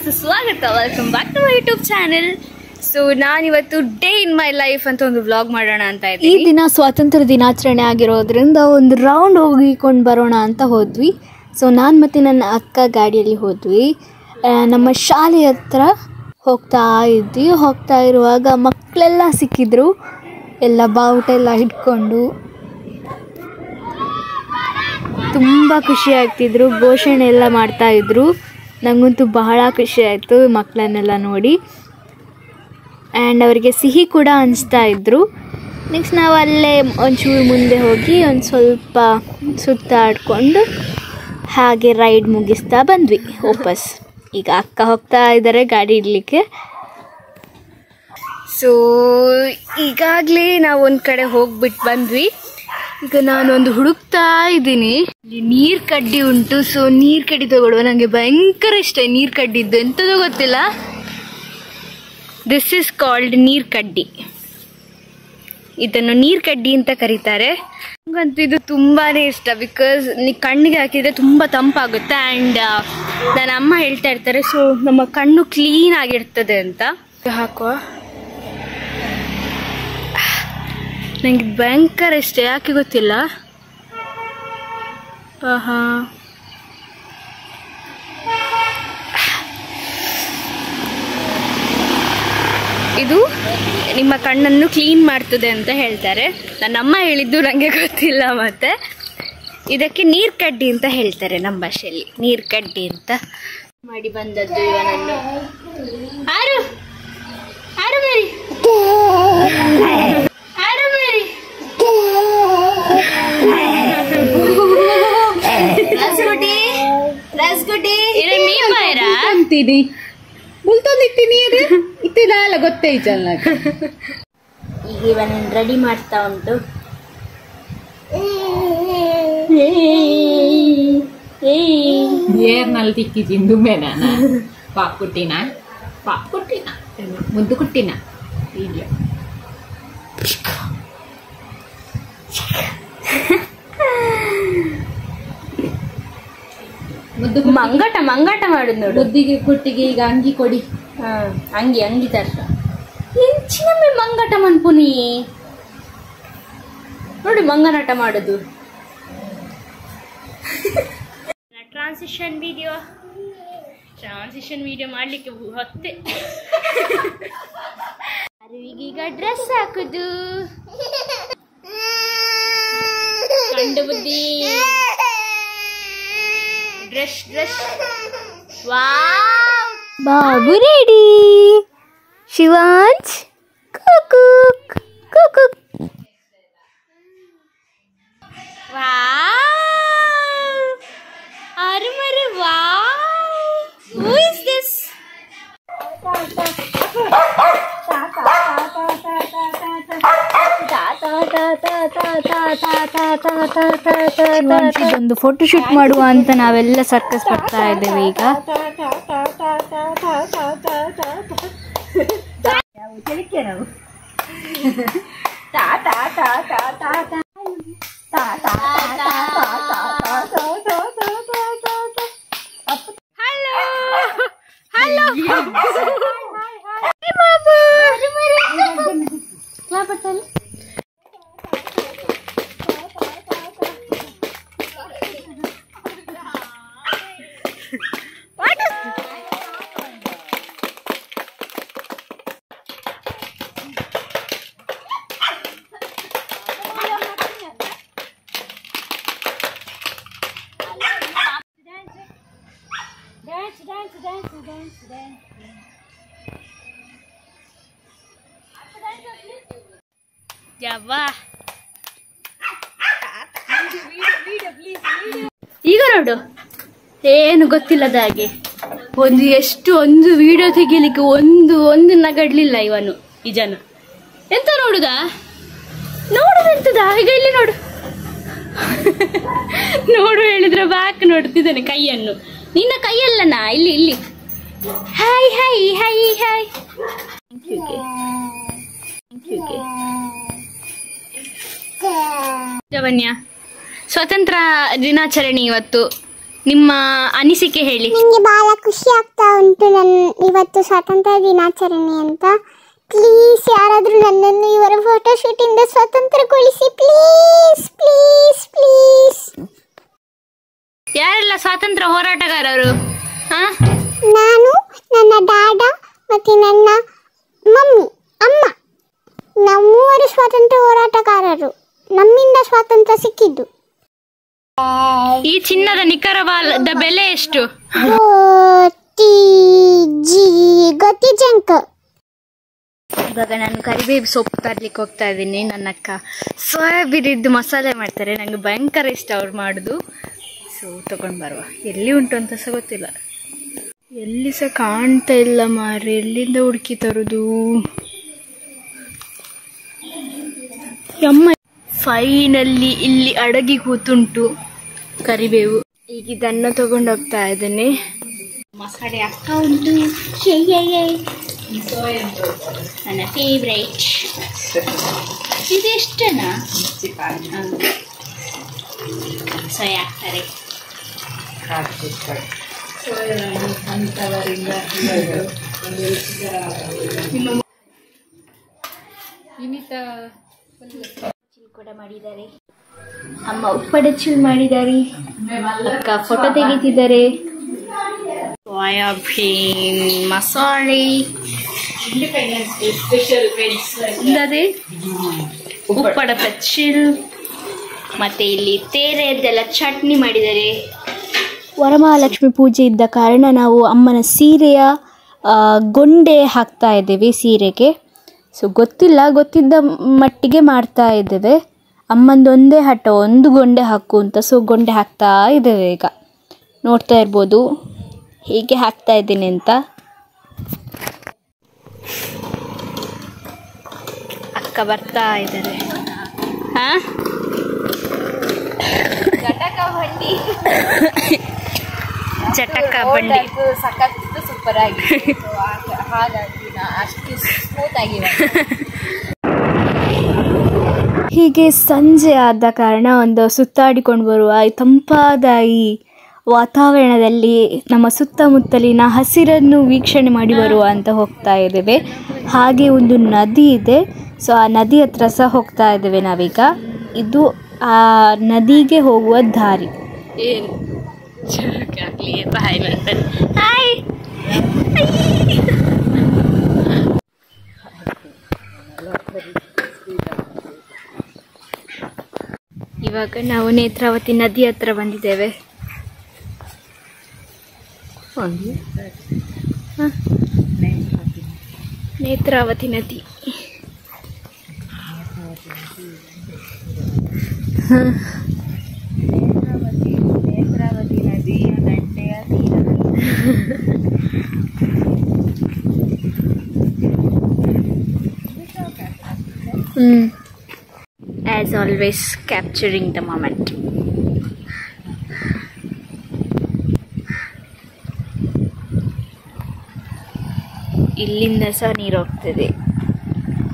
ಸುಸ್ವಾಗತ, welcome back to my YouTube channel. So ನಾನಿವತ್ತು day in my life ಅಂತ ಒಂದು ವ್ಲಾಗ್ ಮಾಡೋಣ ಅಂತ ಇದ್ದೀನಿ. ಈ ದಿನ ಸ್ವಾತಂತ್ರ್ಯ ದಿನಾಚರಣೆ ಆಗಿರೋದ್ರಿಂದ ಒಂದು ರೌಂಡ್ ಹೋಗಿಕೊಂಡು ಬರೋಣ ಅಂತ ಹೋದ್ವಿ. ಸೊ ನಾನು ಮತ್ತು ನನ್ನ ಅಕ್ಕ ಗಾಡಿಯಲ್ಲಿ ಹೋದ್ವಿ. ನಮ್ಮ ಶಾಲೆ ಹತ್ರ ಹೋಗ್ತಾ ಇರುವಾಗ ಮಕ್ಕಳೆಲ್ಲ ಸಿಕ್ಕಿದ್ರು. ಎಲ್ಲ ಬಾವುಟೆಲ್ಲ ಹಿಡ್ಕೊಂಡು ತುಂಬ ಖುಷಿ ಆಗ್ತಿದ್ರು. ಘೋಷಣೆ ಎಲ್ಲ ಮಾಡ್ತಾಯಿದ್ರು. ನನಗಂತೂ ಬಹಳ ಖುಷಿ ಆಯಿತು ಮಕ್ಕಳನ್ನೆಲ್ಲ ನೋಡಿ. ಆ್ಯಂಡ್ ಅವರಿಗೆ ಸಿಹಿ ಕೂಡ ಹಂಚ್ತಾ ಇದ್ದರು. ನೆಕ್ಸ್ಟ್ ನಾವು ಅಲ್ಲೇ ಒಂಚೂರು ಮುಂದೆ ಹೋಗಿ ಒಂದು ಸ್ವಲ್ಪ ಸುತ್ತಾಡಿಕೊಂಡು ಹಾಗೆ ರೈಡ್ ಮುಗಿಸ್ತಾ ಬಂದ್ವಿ ವಾಪಸ್. ಈಗ ಅಕ್ಕ ಹೋಗ್ತಾ ಇದ್ದಾರೆ ಗಾಡಿ ಇಡಲಿಕ್ಕೆ. ಸೊ ಈಗಾಗಲೇ ನಾವು ಒಂದು ಕಡೆ ಹೋಗ್ಬಿಟ್ಟು ಬಂದ್ವಿ. ಈಗ ನಾನೊಂದು ಹುಡುಕ್ತಾ ಇದ್ದೀನಿ. ಇಲ್ಲಿ ನೀರ್ ಕಡ್ಡಿ ಉಂಟು. ಸೊ ನೀರ್ ಕಡ್ಡಿ ತಗೊಳ್ಳುವ. ನನಗೆ ಭಯಂಕರ ಇಷ್ಟ ನೀರ್ ಕಡ್ಡಿದ್ದು. ಎಂಥದೋ ಗೊತ್ತಿಲ್ಲ. ದಿಸ್ ಇಸ್ ಕಾಲ್ಡ್ ನೀರ್ ಕಡ್ಡಿ. ಇದನ್ನು ನೀರ್ ಕಡ್ಡಿ ಅಂತ ಕರೀತಾರೆ. ನನಗಂತೂ ಇದು ತುಂಬಾನೇ ಇಷ್ಟ. ಬಿಕಾಸ್ ಕಣ್ಣಿಗೆ ಹಾಕಿದ್ರೆ ತುಂಬ ತಂಪಾಗುತ್ತೆ. ಆ್ಯಂಡ್ ನನ್ನ ಅಮ್ಮ ಹೇಳ್ತಾ ಇರ್ತಾರೆ, ಸೊ ನಮ್ಮ ಕಣ್ಣು ಕ್ಲೀನ್ ಆಗಿರ್ತದೆ ಅಂತ. ಹಾಕುವ. ನನಗೆ ಭಯಂಕರ ಇಷ್ಟ, ಯಾಕೆ ಗೊತ್ತಿಲ್ಲ. ಇದು ನಿಮ್ಮ ಕಣ್ಣನ್ನು ಕ್ಲೀನ್ ಮಾಡ್ತದೆ ಅಂತ ಹೇಳ್ತಾರೆ. ನನ್ನ ಅಮ್ಮ ಹೇಳಿದ್ದು ನನಗೆ ಗೊತ್ತಿಲ್ಲ. ಮತ್ತೆ ಇದಕ್ಕೆ ನೀರ್ ಕಡ್ಡಿ ಅಂತ ಹೇಳ್ತಾರೆ ನಮ್ಮ ಭಾಷೆಯಲ್ಲಿ. ನೀರ್ ಕಡ್ಡಿ ಅಂತ ಮಾಡಿ ಬಂದದ್ದು ಇವನನ್ನು. ಆರು ಆರು ಮೇರಿ ಈಗ ಇವನ್ ರೆಡಿ ಮಾಡ್ತಾ ಉಂಟು. ಏರ್ನಲ್ಲಿ ತಿಕ್ಕಿದ್ದು ಮೇನ ಪಾಪುಟ್ಟಿನ ಮುದ್ದು ಕುಟ್ಟಿನ ವಿಡಿಯೋ ಮಂಗಾಟ ಮಾಡುದು ನೋಡು. ಬುದ್ಧಿಗೆ ಕುಟ್ಟಿಗೆ ಈಗ ಅಂಗಿ ಕೊಡಿ. ಅಂಗಿ ತರ್ಸ ಹೆಂಚಿನಮ್ಮೆ ಮಂಗಾಟ ಮನ್ಪುನಿ ನೋಡಿ. ಮಂಗನಾಟ ಮಾಡುದು. ಟ್ರಾನ್ಸಿಷನ್ ವಿಡಿಯೋ ಮಾಡ್ಲಿಕ್ಕೆ ಹೊತ್ತೆ. ಅರುವಿಗೀಗ ಡ್ರೆಸ್ ಹಾಕುದು. ಕಂಡು ಬುದ್ಧಿ. Dress wow. ಬಾಬು ರೆಡಿ. ಶಿವಾಂಶ್ ಕುಕುಕ್ ಕುಕುಕ್. ವಾವ್. ಅರುಮರೆ ವಾವ್. Who is this? ಒಂದು ಫೋಟೋ ಶೂಟ್ ಮಾಡುವ ಅಂತ ನಾವೆಲ್ಲ ಸರ್ಕಸ್ ಬರ್ತಾ ಇದ್ದೇವೆ ಈಗ. ಈಗ ನೋಡು, ಏನು ಗೊತ್ತಿಲ್ಲದ ಹಾಗೆ ಒಂದು ವಿಡಿಯೋ ತೆಗಿಲಿಕ್ಕೆ ಒಂದು ನಗಡ್ಲಿಲ್ಲ ಇವನು. ಈ ಜನ ಎಂತ ನೋಡುದಾ. ನೋಡುದಂತದ ಈಗ ಇಲ್ಲಿ ನೋಡು. ನೋಡು ಹೇಳಿದ್ರೆ ಬ್ಯಾಕ್ ನೋಡ್ತಿದ್ದಾನೆ ಕೈಯನ್ನು. ನಿನ್ನ ಕೈಯಲ್ಲನಾ, ಇಲ್ಲಿ ಇಲ್ಲಿ. Hi hi hi hi. Javanya, ಸ್ವಾತಂತ್ರ್ಯ ದಿನಾಚರಣೆ ಇವತ್ತು, ನಿಮ್ಮ ಅನಿಸಿಕೆ ಹೇಳಿ. ನನಗೆ ಬಹಳ ಖುಷಿ ಆಗ್ತಾ ಉಂಟು ಇವತ್ತು ಸ್ವಾತಂತ್ರ್ಯ ದಿನಾಚರಣೆ ಅಂತ. ಪ್ಲೀಸ್ ಯಾರಾದರೂ ನನ್ನನ್ನು ಇವರ ಫೋಟೋಶೂಟ್ ಇಂದ ಸ್ವತಂತ್ರಗೊಳಿಸಿ, ಪ್ಲೀಸ್ ಪ್ಲೀಸ್ ಪ್ಲೀಸ್. ಯಾರೆಲ್ಲ ಸ್ವಾತಂತ್ರ್ಯ ಹೋರಾಟಗಾರರು? ನಾನು, ನನ್ನ ಡ್ಯಾಡ ಮತ್ತೆ ನನ್ನ ಮಮ್ಮಿ ಅಮ್ಮ, ನಾವು ಮೂವರು ಸ್ವಾತಂತ್ರ್ಯ ಹೋರಾಟಗಾರರು. ನಮ್ಮಿಂದ ಸ್ವಾತಂತ್ರ್ಯ ಸಿಕ್ಕಿದ್ದು. ಈ ಚಿನ್ನದ ನಿಖರವಾದ ಬೆಲೆ ಎಷ್ಟು? ಗೊತ್ತಿಜಂಕ. ಇವಾಗ ನಾನು ಕರಿಬೇವು ಸೊಪ್ಪು ತರ್ಲಿಕ್ಕೆ ಹೋಗ್ತಾ ಇದ್ದೀನಿ. ನನ್ನ ಅಕ್ಕ ಸೋಯಾಬೀನಿದ್ದು ಮಸಾಲೆ ಮಾಡ್ತಾರೆ, ನಂಗೆ ಭಯಂಕರ ಇಷ್ಟ ಅವ್ರು ಮಾಡೋದು. ಸೊ ತಗೊಂಡು ಬರುವ. ಎಲ್ಲಿ ಉಂಟು ಅಂತ ಸಹ ಗೊತ್ತಿಲ್ಲ, ಎಲ್ಲಿ ಸಹ ಕಾಣ್ತಾ ಇಲ್ಲ ಮಾರ್ರೆ. ಎಲ್ಲಿಂದ ಹುಡುಕಿ ತರುದು? ಅಮ್ಮ ಫೈನಲ್ಲಿ ಇಲ್ಲಿ ಅಡಗಿ ಕೂತುಂಟು ಕರಿಬೇವು. ಈಗ ಇದನ್ನು ತಗೊಂಡು ಹೋಗ್ತಾ ಇದ್ದೇನೆ. ಮಸಾಲೆ ಆಗ್ತಾ ಉಂಟು. ನನ್ನ ಫೇವ್ರೈಟ್. ಇದೆಷ್ಟನಾ? ಸೋಯಾ ಹಾಕ್ತಾರೆ. ಕೂಡ ಮಾಡಿದ್ದಾರೆ, ಅಮ್ಮ ಉಪ್ಪಡಚಿಲ್ ಮಾಡಿದ್ದಾರೆ, ಅಕ್ಕ ಫೋಟೋ ತೆಗಿತಿದ್ದಾರೆ. ಸೋಯಾಬೀನ್ ಮಸಾಲೆ, ಅದೇ ಉಪ್ಪಡ ಪಚ್ಚಿಲ್, ಮತ್ತೆ ಇಲ್ಲಿ ತೇರೆದೆಲ್ಲ ಚಟ್ನಿ ಮಾಡಿದ್ದಾರೆ. ವರಮಹಾಲಕ್ಷ್ಮಿ ಪೂಜೆ ಇದ್ದ ಕಾರಣ ನಾವು ಅಮ್ಮನ ಸೀರೆಯ ಗೊಂಡೆ ಹಾಕ್ತಾ ಇದ್ದೇವೆ ಸೀರೆಗೆ. ಸೊ ಗೊತ್ತಿದ್ದ ಮಟ್ಟಿಗೆ ಮಾಡ್ತಾ ಇದ್ದೇವೆ. ಅಮ್ಮಂದು ಒಂದೇ ಹಠ, ಒಂದು ಗೊಂಡೆ ಹಾಕು ಅಂತ. ಸೊ ಗೊಂಡೆ ಹಾಕ್ತಾ ಇದ್ದೇವೆ. ಈಗ ನೋಡ್ತಾ ಇರ್ಬೋದು ಹೇಗೆ ಹಾಕ್ತಾ ಇದ್ದೀನಿ ಅಂತ. ಅಕ್ಕ ಬರ್ತಾ ಇದ್ದಾರೆ. ಜಟಕ ಬಂಡಿ ಸಖತ್ತು ಸೂಪರ್ ಆಗಿ, ಹಾಗಾಗಿ ಅಷ್ಟು ಸ್ಮೂತ್ ಆಗಿ. ಹೀಗೆ ಸಂಜೆ ಆದ ಕಾರಣ ಒಂದು ಸುತ್ತಾಡಿಕೊಂಡು ಬರುವ ಈ ತಂಪಾದ ಈ ವಾತಾವರಣದಲ್ಲಿ ನಮ್ಮ ಸುತ್ತಮುತ್ತಲಿನ ಹಸಿರನ್ನು ವೀಕ್ಷಣೆ ಮಾಡಿ ಬರುವ ಅಂತ ಹೋಗ್ತಾ ಇದ್ದೇವೆ. ಹಾಗೆ ಒಂದು ನದಿ ಇದೆ, ಸೊ ಆ ನದಿ ಹತ್ರ ಸಹ ಹೋಗ್ತಾ ಇದ್ದೇವೆ ನಾವೀಗ. ಇದು ಆ ನದಿಗೆ ಹೋಗುವ ದಾರಿ. ಇವಾಗ ನಾವು ನೇತ್ರಾವತಿ ನದಿ ಹತ್ರ ಬಂದಿದ್ದೇವೆ. ನೇತ್ರಾವತಿ ನದಿ. ನೇತ್ರಾವತಿ ನದಿಯ ದಂಡೆಯ As always, capturing the moment. ಇಲ್ಲಿಂದ ಸಹ ನೀರು ಹೋಗ್ತದೆ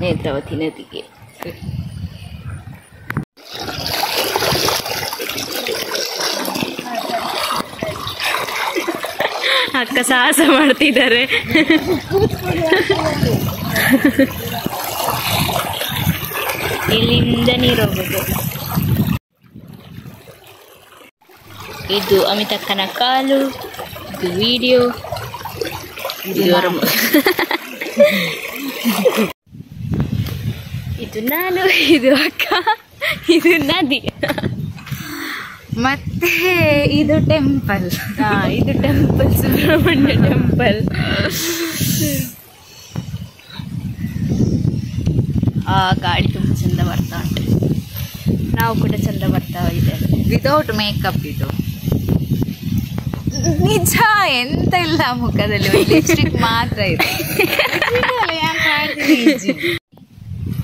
ನೇತ್ರಾವತಿ ನದಿಗೆ. ಅಕ್ಕ ಸಾಹಸ ಮಾಡ್ತಿದ್ದಾರೆ. ಇಲ್ಲಿಂದ ನೀರು ಹೋಗೋದು. ಇದು ಅಮಿತಕ್ಕನ ಕಾಲು, ಇದು ವಿಡಿಯೋ, ಇದು ನಾನು, ಇದು ಅಕ್ಕ, ಇದು ನದಿ, ಮತ್ತೆ ಇದು ಟೆಂಪಲ್. ಇದು ಟೆಂಪಲ್, ಸುಬ್ರಹ್ಮಣ್ಯ ಟೆಂಪಲ್. ಆ ಗಾಡಿ ತುಂಬ ಚಂದ ಬರ್ತಾ ಉಂಟು. ನಾವು ಕೂಡ ಚಂದ ಬರ್ತಾ ಇದ್ದೇವೆ. ವಿತೌಟ್ ಮೇಕಪ್ ಇದು. ನಿಜ ಎಂತ ಇಲ್ಲ ಮುಖದಲ್ಲಿ, ಲಿಪ್ಸ್ಟಿಕ್ ಮಾತ್ರ ಇದೆ.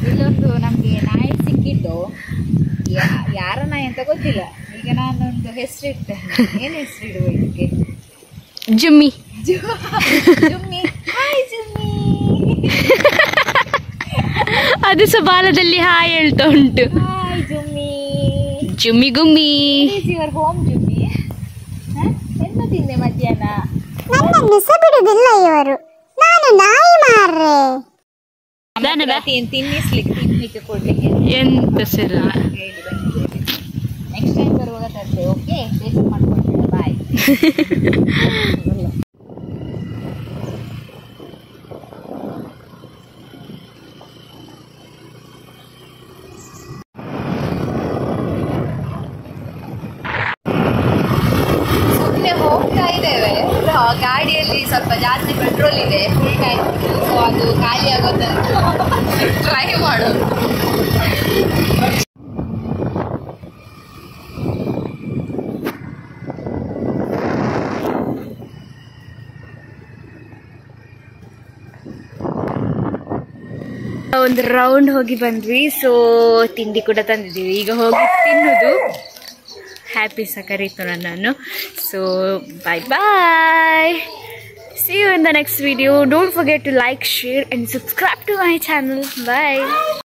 ಇಲ್ಲೊಂದು ನಮ್ಗೆ ನಾಯಿ ಸಿಕ್ಕಿ ಹೋಗಿದ್ದು ಯಾರ ನಾಯಿ ಅಂತ ಗೊತ್ತಿಲ್ಲ. ಈಗ ನಾನೊಂದು ಹೆಸರು ಇಡ್ತೇನೆ. ಏನ್ ಹೆಸರು ಇಡುವ ಇದಕ್ಕೆ? ಜುಮ್ಮಿ. ಜುಮ್ಮಿ. ಹಾಯ್ ಜುಮ್ಮಿ. ಅದು ಸಹ ಬಾಲದಲ್ಲಿ ಹಾಯ್ ಹೇಳ್ತಾ ಉಂಟು. ಹಾಯ್ ಜುಮ್ಮಿ. ಜುಮ್ಮಿ ಗುಮ್ಮಿ. ಯುವರ್ ಹೋಮ್ ಜುಮ್ಮಿ. ಎಂತ ತಿಂದೆ ಮಧ್ಯಾಹ್ನ? ನನ್ನನ್ನು ಸಹ ಬಿಡುದಿಲ್ಲ ಇವರು. ನಾನು ನಾಯಿ ಮಾರ್ರೆ. ತಿನ್ನಿಸ್ಲಿಕ್ಕೆ ಕೊಡ್ಲಿಕ್ಕೆ ಎಂತ ಸಲ್ಲ. ಹೇಳಿ ಬನ್ನಿ. ನೆಕ್ಸ್ಟ್ ಟೈಮ್ ಬರುವಾಗ ತರ್ತೇವೆ. ಓಕೆ, ಬೇಸರ ಮಾಡ್ಕೊಳ್ತೀವಿ. ಬಾಯ್. ಸುಮ್ಮನೆ ಹೋಗ್ತಾ ಇದ್ದೇವೆ. ಗಾಡಿಯಲ್ಲಿ ಸ್ವಲ್ಪ ಜಾಸ್ತಿ ಪೆಟ್ರೋಲ್ ಇದೆ, ಫುಲ್ ಟ್ಯಾಂಕ್. ಸೊ ಅದು ಖಾಲಿ ಆಗೋದಂತ ಟ್ರೈ ಮಾಡೋದು. ಒಂದು ರೌಂಡ್ ಹೋಗಿ ಬಂದ್ವಿ. ಸೊ ತಿಂಡಿ ಕೂಡ ತಂದಿದ್ದೀವಿ. ಈಗ ಹೋಗಿ ತಿನ್ನೋದು. ಹ್ಯಾಪಿ ಸಹ ಕರೀತು ನನ್ನನ್ನು. So bye. See you in the next video. Don't forget to like, share and subscribe to my channel. Bye.